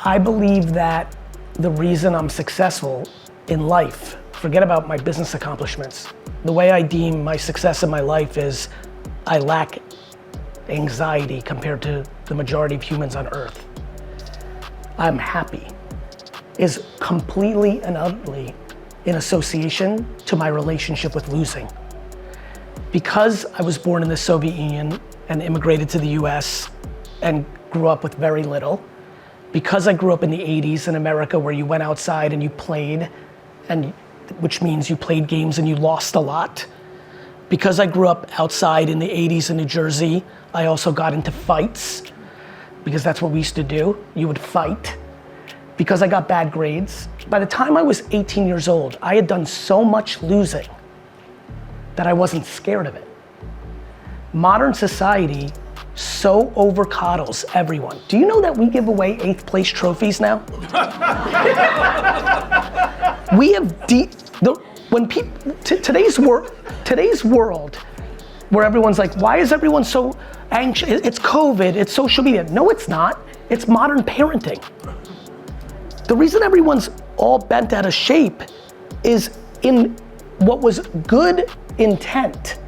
I believe that the reason I'm successful in life, forget about my business accomplishments, the way I deem my success in my life is I lack anxiety compared to the majority of humans on earth. I'm happy is completely and utterly in association to my relationship with losing. Because I was born in the Soviet Union and immigrated to the US and grew up with very little, because I grew up in the 80s in America where you went outside and you played, and which means you played games and you lost a lot. Because I grew up outside in the 80s in New Jersey, I also got into fights, because that's what we used to do, you would fight. Because I got bad grades, by the time I was 18 years old, I had done so much losing that I wasn't scared of it. Modern society so over-coddles everyone. Do you know that we give away 8th place trophies now? We have today's world, where everyone's like, why is everyone so anxious? It's COVID, it's social media. No, it's not. It's modern parenting. The reason everyone's all bent out of shape is in what was good intent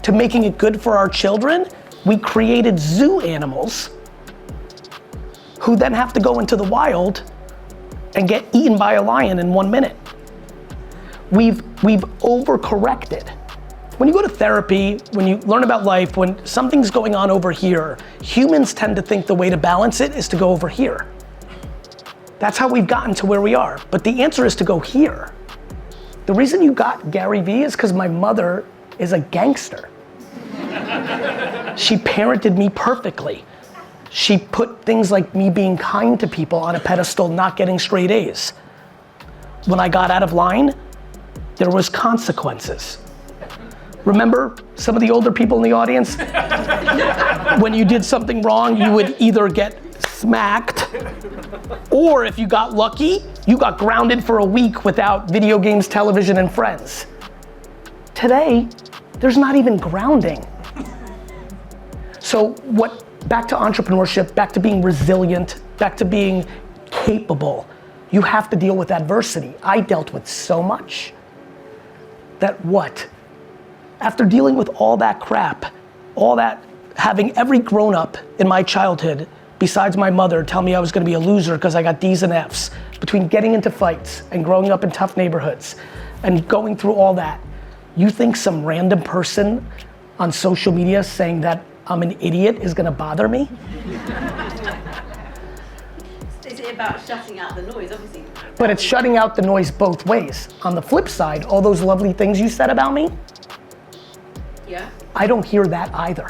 to making it good for our children. We created zoo animals who then have to go into the wild and get eaten by a lion in 1 minute. We've overcorrected. When you go to therapy, when you learn about life, when something's going on over here, humans tend to think the way to balance it is to go over here. That's how we've gotten to where we are. But the answer is to go here. The reason you got Garyvee is because my mother is a gangster. She parented me perfectly. She put things like me being kind to people on a pedestal, not getting straight A's. When I got out of line, there was consequences. Remember some of the older people in the audience? When you did something wrong, you would either get smacked, or if you got lucky, you got grounded for a week without video games, television, and friends. Today, there's not even grounding. So back to entrepreneurship, back to being resilient, back to being capable, you have to deal with adversity. I dealt with so much that after dealing with all that crap, all that, having every grown up in my childhood, besides my mother, tell me I was gonna be a loser because I got D's and F's, between getting into fights and growing up in tough neighborhoods and going through all that, you think some random person on social media saying that I'm an idiot is gonna bother me? Is it about shutting out the noise, obviously? But it's shutting out the noise both ways. On the flip side, all those lovely things you said about me, yeah, I don't hear that either.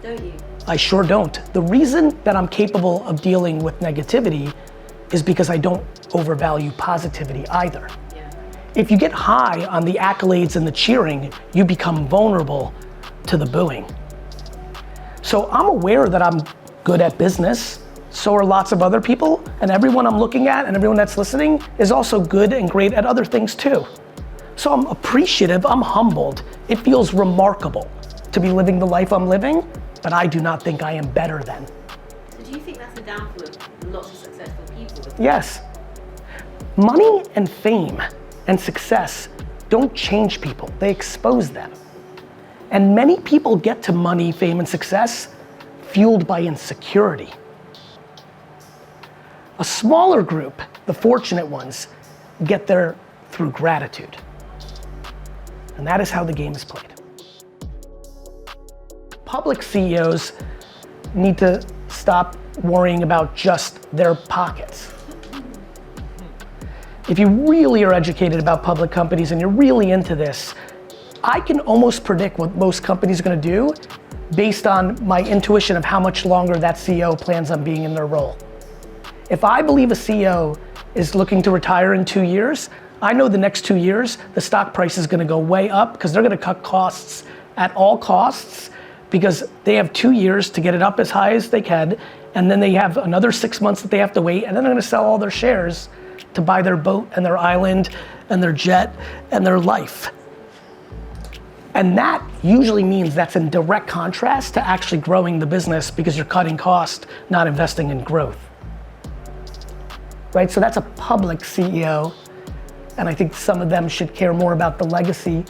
Don't you? I sure don't. The reason that I'm capable of dealing with negativity is because I don't overvalue positivity either. Yeah. If you get high on the accolades and the cheering, you become vulnerable to the booing. So I'm aware that I'm good at business, so are lots of other people, and everyone I'm looking at and everyone that's listening is also good and great at other things too. So I'm appreciative, I'm humbled. It feels remarkable to be living the life I'm living, but I do not think I am better than. So do you think that's the downfall of lots of successful people? Yes. Money and fame and success don't change people, they expose them. And many people get to money, fame, and success fueled by insecurity. A smaller group, the fortunate ones, get there through gratitude. And that is how the game is played. Public CEOs need to stop worrying about just their pockets. If you really are educated about public companies and you're really into this, I can almost predict what most companies are gonna do based on my intuition of how much longer that CEO plans on being in their role. If I believe a CEO is looking to retire in 2 years, I know the next 2 years, the stock price is gonna go way up because they're gonna cut costs at all costs because they have 2 years to get it up as high as they can, and then they have another 6 months that they have to wait, and then they're gonna sell all their shares to buy their boat and their island and their jet and their life. And that usually means that's in direct contrast to actually growing the business because you're cutting cost, not investing in growth. right? So that's a public CEO, and I think some of them should care more about the legacy.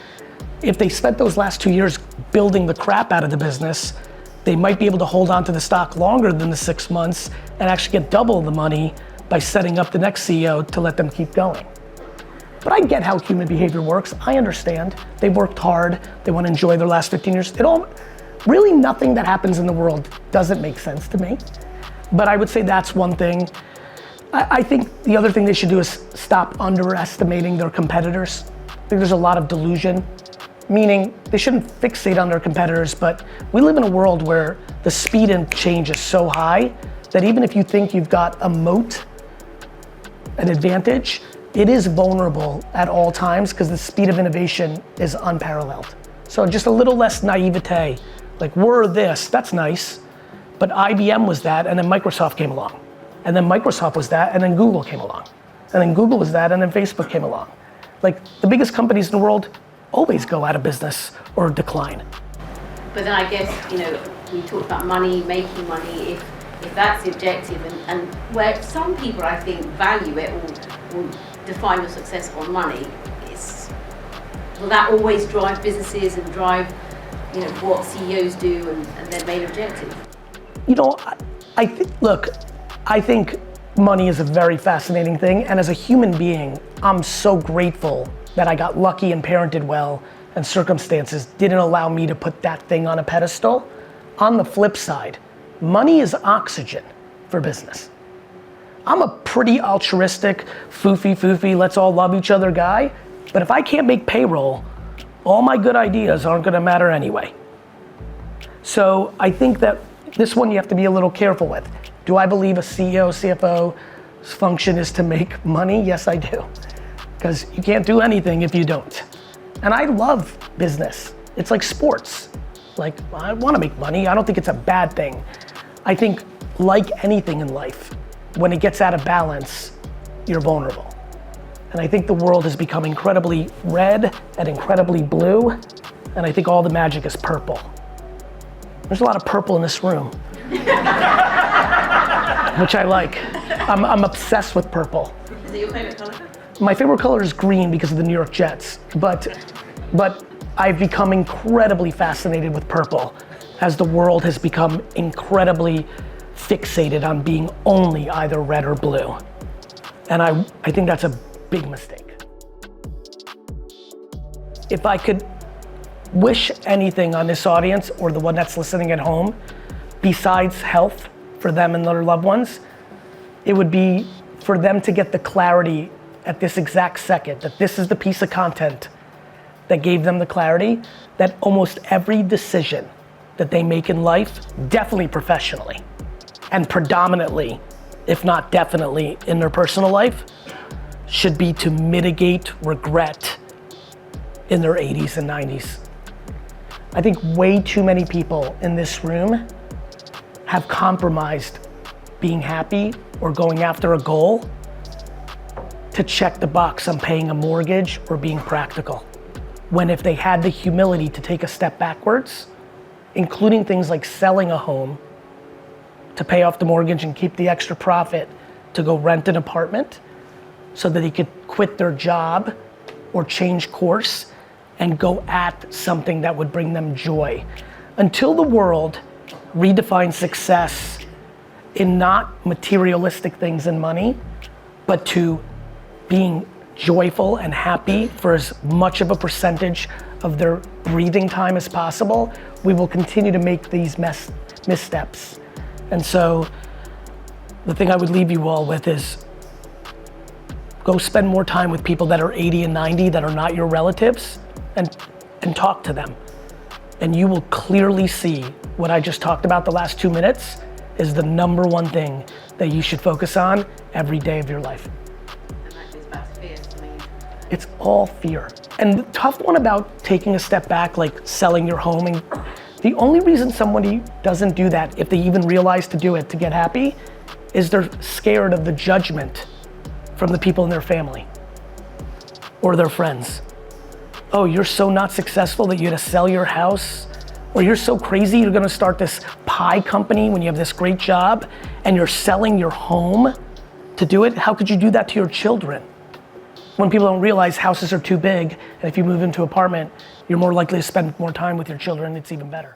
If they spent those last 2 years building the crap out of the business, they might be able to hold on to the stock longer than the 6 months and actually get double the money by setting up the next CEO to let them keep going. But I get how human behavior works. I understand. They worked hard. They want to enjoy their last 15 years. Really nothing that happens in the world doesn't make sense to me. But I would say that's one thing. I think the other thing they should do is stop underestimating their competitors. I think there's a lot of delusion, meaning they shouldn't fixate on their competitors, but we live in a world where the speed and change is so high that even if you think you've got a moat, an advantage, it is vulnerable at all times because the speed of innovation is unparalleled. So just a little less naivete, like we're this, that's nice, but IBM was that and then Microsoft came along. And then Microsoft was that and then Google came along. And then Google was that and then Facebook came along. Like the biggest companies in the world always go out of business or decline. But then I guess, we talked about money, making money, if that's the objective, and where some people I think value it or define your success on money, will that always drive businesses and drive what CEOs do and their main objective? I think money is a very fascinating thing, and as a human being, I'm so grateful that I got lucky and parented well, and circumstances didn't allow me to put that thing on a pedestal. On the flip side, money is oxygen for business. I'm a pretty altruistic, foofy, let's all love each other guy, but if I can't make payroll, all my good ideas aren't gonna matter anyway. So I think that this one you have to be a little careful with. Do I believe a CEO, CFO's function is to make money? Yes, I do. Because you can't do anything if you don't. And I love business. It's like sports. Like, I wanna make money. I don't think it's a bad thing. I think, like anything in life, when it gets out of balance, you're vulnerable. And I think the world has become incredibly red and incredibly blue, and I think all the magic is purple. There's a lot of purple in this room, which I like. I'm obsessed with purple. Is it your favorite color? My favorite color is green because of the New York Jets, but I've become incredibly fascinated with purple as the world has become incredibly fixated on being only either red or blue. And I think that's a big mistake. If I could wish anything on this audience or the one that's listening at home, besides health for them and their loved ones, it would be for them to get the clarity at this exact second, that this is the piece of content that gave them the clarity, that almost every decision that they make in life, definitely professionally, and predominantly, if not definitely in their personal life, should be to mitigate regret in their 80s and 90s. I think way too many people in this room have compromised being happy or going after a goal to check the box on paying a mortgage or being practical. When if they had the humility to take a step backwards, including things like selling a home to pay off the mortgage and keep the extra profit to go rent an apartment so that they could quit their job or change course and go at something that would bring them joy. Until the world redefines success in not materialistic things and money, but to being joyful and happy for as much of a percentage of their breathing time as possible, we will continue to make these missteps. And so the thing I would leave you all with is go spend more time with people that are 80 and 90 that are not your relatives and talk to them. And you will clearly see what I just talked about the last 2 minutes is the number one thing that you should focus on every day of your life. It's all fear. And the tough one about taking a step back, like selling your home, and the only reason somebody doesn't do that, if they even realize to do it to get happy, is they're scared of the judgment from the people in their family or their friends. Oh, you're so not successful that you had to sell your house? Or you're so crazy you're gonna start this pie company when you have this great job and you're selling your home to do it, how could you do that to your children? When people don't realize houses are too big, and if you move into an apartment, you're more likely to spend more time with your children, it's even better.